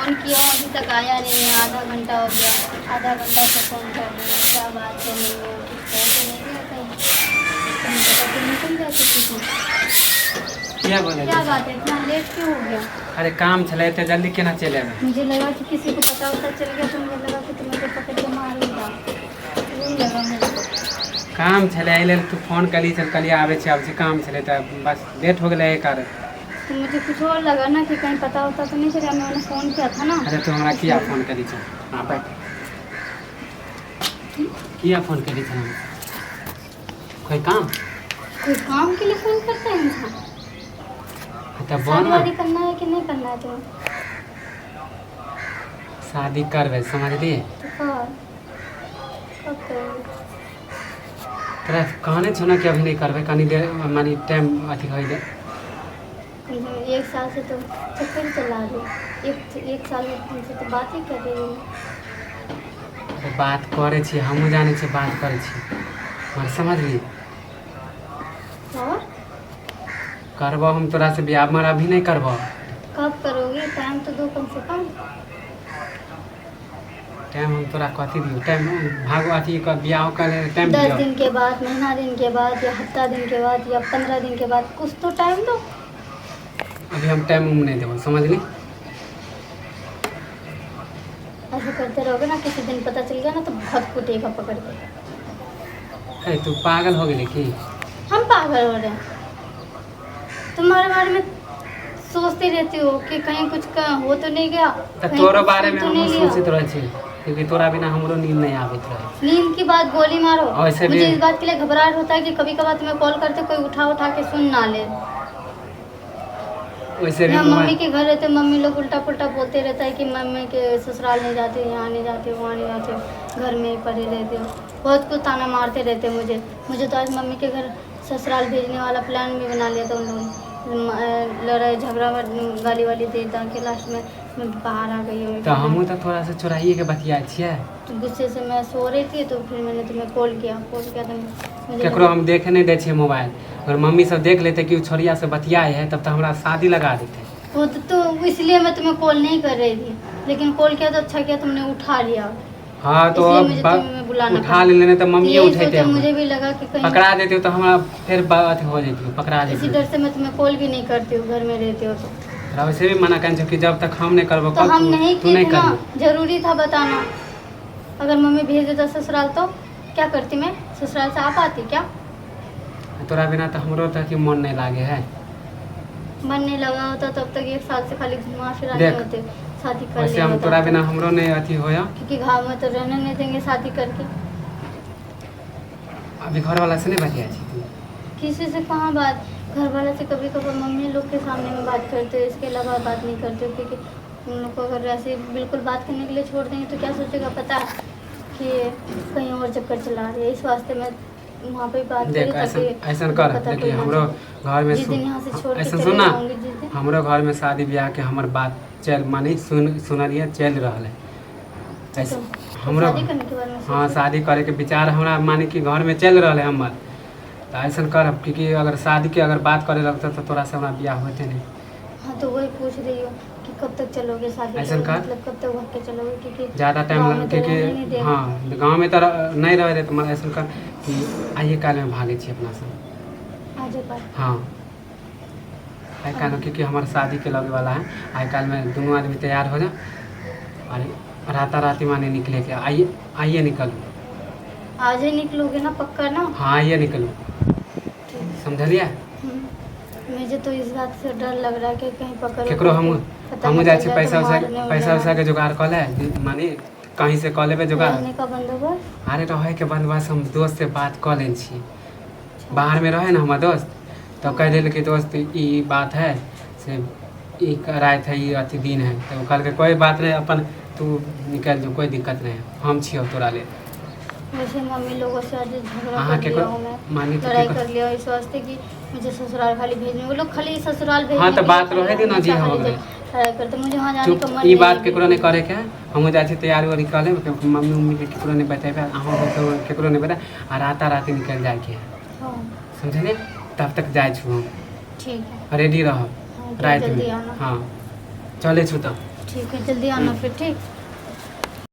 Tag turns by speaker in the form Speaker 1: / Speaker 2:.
Speaker 1: Phone किया हूँ अभी तक आया नहीं है, आधा घंटा हो गया। आधा घंटा से फ़ोन कर रही हूँ, क्या बात है, नहीं है कुछ पैसे नहीं गया कहीं पता तो निकल जाते किसी
Speaker 2: क्या बोले
Speaker 1: क्या बात है, इतना लेट क्यों हो गया?
Speaker 2: अरे काम चले थे जल्दी केना चले आए?
Speaker 1: मुझे लगा कि किसी को पता होता चल गया तो मुझे लगा कि तुम्हें तो पकड़ के मारेगा, यही लगा मुझे तो।
Speaker 2: काम चले अइले तू फोन कली चल कली आवे छे अब से काम चले त बस लेट हो गेले कारण।
Speaker 1: तो मुझे कुछ और लगा ना कि कहीं पता होता तो नहीं चला, मैंने फ़ोन किया था ना।
Speaker 2: अरे तू हमरा किया फोन करी छे? हां बैठ। किया फोन करी छे? कोई काम
Speaker 1: के लिए फ़ोन करता है इंसान?
Speaker 2: तो बोल
Speaker 1: शादी
Speaker 2: ना।
Speaker 1: वादी करना है कि नहीं करना है तुम्हें?
Speaker 2: शादी करबे समझ लिए?
Speaker 1: तो कर, कब करोगे?
Speaker 2: तेरा कहने छो ना कि अभी नहीं करबे कनी देर मानी टाइम अथी होई दे।
Speaker 1: एक साल से तो चक्कर चला रही, एक साल में तुमसे तो बात ही कर रही हूँ।
Speaker 2: अरे बात करे छी हमहू जाने छी बात करे छी मर समझ ली।
Speaker 1: और
Speaker 2: करबो हम तोरा से बियाह मर अभी नहीं करबो।
Speaker 1: कब करोगे? टाइम तो दो कम से कम।
Speaker 2: टाइम हम तोरा कथी दियो टाइम भागो अथी का बियाह का टाइम
Speaker 1: 10
Speaker 2: दियो।
Speaker 1: दिन के बाद, महीना दिन के बाद, या हफ्ता दिन के बाद, या 15 दिन के बाद, कुछ तो टाइम दो।
Speaker 2: अभी हम टाइम नहीं देबो समझ ली।
Speaker 1: ऐसे करते रहोगे ना, किसी दिन पता चल गया ना तो बहुत कुटेगा पकड़ के।
Speaker 2: ए तू पागल हो गेली की?
Speaker 1: हम पागल हो रहे हैं? तुम्हारे बारे में सोचती रहती हो कि कहीं कुछ हो तो नहीं गया,
Speaker 2: तो
Speaker 1: कहीं
Speaker 2: तोरो
Speaker 1: कुछ
Speaker 2: बारे में
Speaker 1: तो
Speaker 2: हम
Speaker 1: नहीं लिया।
Speaker 2: सोचित रहे छी क्योंकि तोरा बिना हमरो नींद नहीं आवित रहे।
Speaker 1: नींद की बात गोली मारो।
Speaker 2: वैसे भी
Speaker 1: मुझे इस बात के लिए घबराहट होता है कि कभी कभार तुम्हें कॉल करते कोई उठा के सुन ना ले।
Speaker 2: वैसे भी
Speaker 1: यहाँ मम्मी
Speaker 2: मोबाइल
Speaker 1: के घर रहते, मम्मी लोग उल्टा पुल्टा बोलते रहता है कि मम्मी के ससुराल नहीं जाते, यहाँ नहीं जाते, वहाँ नहीं जाते, घर में ही पड़े रहते हो। बहुत कुछ ताना मारते रहते मुझे तो आज मम्मी के घर ससुराल भेजने वाला प्लान भी बना लिया था उन लोगों ने। लड़ाई झगड़ा गाली वाली दे के लास्ट में मैं बाहर आ गई हूँ।
Speaker 2: तो हमहू तो थोड़ा सा चुराइए के बतिया छिए।
Speaker 1: तो गुस्से से मैं सो रही थी तो फिर मैंने तुम्हें कॉल किया तो मुझे
Speaker 2: केकरो हम देखे नहीं दे छिए मोबाइल। अगर मम्मी सब देख लेते कि छोरिया से बतियाए है तब तो हमरा शादी लगा देते।
Speaker 1: वो तो इसलिए मैं तुम्हें कॉल नहीं कर रही थी, लेकिन कॉल किया तो अच्छा किया तुमने उठा लिया।
Speaker 2: हाँ तो
Speaker 1: इसलिए
Speaker 2: अब
Speaker 1: मुझे तुम्हें बुलाना
Speaker 2: उठा लेने तो मम्मी
Speaker 1: यही
Speaker 2: उठेते
Speaker 1: सोचा,
Speaker 2: हम।
Speaker 1: मुझे भी लगा कि कहीं
Speaker 2: पकड़ा देते तो हमारा फिर बात हो जाती पकड़ा
Speaker 1: इसी
Speaker 2: देती।
Speaker 1: डर से मैं तुम्हें कॉल भी नहीं करती हूँ, घर में रहते हो तो।
Speaker 2: वैसे भी मना कर कि जब तक हम नहीं करबो
Speaker 1: तो हम नहीं
Speaker 2: तू
Speaker 1: की
Speaker 2: नहीं
Speaker 1: थी ना,
Speaker 2: करबी।
Speaker 1: जरूरी था बताना। अगर मम्मी भेज देता ससुराल तो क्या करती मैं? ससुराल से आ पाती क्या?
Speaker 2: तोरा बिना तो हमरो तक मन नहीं लागे है।
Speaker 1: मन नहीं लगा होता तब तक 1 साल से खाली घुमा फिरा नहीं
Speaker 2: देख,
Speaker 1: होते, शादी कर
Speaker 2: वैसे
Speaker 1: लिया
Speaker 2: हम
Speaker 1: होता।
Speaker 2: तोरा बिना हमरो नहीं अथी होया।
Speaker 1: क्योंकि गाँव में तो रहने नहीं देंगे शादी करके।
Speaker 2: अभी घर वाला से नहीं बतिया छी तू?
Speaker 1: किसी से कहाँ बात, घर वाले से कभी कभार मम्मी लोग के सामने में बात करते हो, इसके अलावा बात नहीं करते हो। क्योंकि उन लोग को अगर ऐसे बिल्कुल बात करने के लिए छोड़ देंगे तो क्या सोचेगा पता है कि कहीं और चक्कर चला रही है। इस वास्ते मैं वहाँ पे बात
Speaker 2: देख ऐसा कर देखिए हमरो घर में
Speaker 1: जिस दिन यहाँ से छोड़ के
Speaker 2: ऐसा
Speaker 1: चले
Speaker 2: सुनना
Speaker 1: जाऊंगी, जिस दिन
Speaker 2: हमरो घर में शादी ब्याह के हमर बात चल मानी सुनलिए चल रहा है ऐसे हमरो।
Speaker 1: शादी करने के बारे में
Speaker 2: हाँ शादी करे के विचार हमरा मानी कि घर में चल रहा है हमर। तो ऐसा कर क्योंकि अगर शादी के अगर बात करे लगता तो तोरा से हमरा ब्याह होते नहीं।
Speaker 1: हाँ तो वही पूछ रही हो कि कब तक चलोगे शादी
Speaker 2: ऐसा
Speaker 1: करोगे,
Speaker 2: कर।
Speaker 1: मतलब कब तक भाग के चलोगे? क्योंकि
Speaker 2: ज़्यादा टाइम
Speaker 1: गाँव
Speaker 2: लग
Speaker 1: में तो रहने नहीं
Speaker 2: क्योंकि
Speaker 1: देगा।
Speaker 2: हाँ गाँव में तो नहीं रहे तो ऐसा कर कि आइए काल में भागे छी अपना सब।
Speaker 1: आज एक बार
Speaker 2: हाँ आई काल क्योंकि हमारे शादी के लगे वाला है। आई काल में दोनों आदमी तैयार हो जा और राता राती माने निकले के आइए निकलो।
Speaker 1: आज ही निकलोगे ना पक्का ना?
Speaker 2: हाँ आइए निकलो समझलिए।
Speaker 1: मुझे तो इस बात से डर लग रहा है कि कहीं पकड़
Speaker 2: केकरो हम जाए छी पैसा वैसा के जुगाड़ कर ले मानी कहीं से कह लेबे जुगाड़।
Speaker 1: रहने का बंदोबस्त
Speaker 2: अरे रहे के बंदोबस्त हम दोस्त से बात कर ले छी। बाहर में रहे ना हमार दोस्त तो कह दिल कि दोस्त ये बात है से ई रात है ये अथी दिन है तो कल के कोई बात नहीं अपन तू निकल जो कोई दिक्कत नहीं हम छियो तोरा ले।
Speaker 1: वैसे मम्मी लोगों से आज झगड़ा
Speaker 2: हाँ,
Speaker 1: कर लिया हूँ
Speaker 2: मानी
Speaker 1: मैं,
Speaker 2: तो
Speaker 1: लड़ाई
Speaker 2: केकरो-
Speaker 1: कर लिया इस वास्ते कि मुझे ससुराल खाली भेजने, वो लोग खाली ससुराल भेजने
Speaker 2: हाँ, तो
Speaker 1: के
Speaker 2: बात
Speaker 1: लिए
Speaker 2: रहे दी ना जी,
Speaker 1: खाली
Speaker 2: हो गए।
Speaker 1: लड़ाई करते, मुझे वहाँ जाने का मन
Speaker 2: चुप ई बात
Speaker 1: नहीं
Speaker 2: केकरो नहीं करे के हम जाए छी तैयारी वारी कर लेब मम्मी उम्मी के केकरो नहीं बतेबे अहाँ केकरो नहीं बता आ राता राती निकल जाए के
Speaker 1: हाँ
Speaker 2: समझलिए। तब तक जाए छू हम
Speaker 1: ठीक है।
Speaker 2: रेडी रह
Speaker 1: हाँ,
Speaker 2: रात
Speaker 1: जल्दी
Speaker 2: में।
Speaker 1: आना।
Speaker 2: हाँ चले छू तब।
Speaker 1: ठीक है, जल्दी आना फिर, ठीक।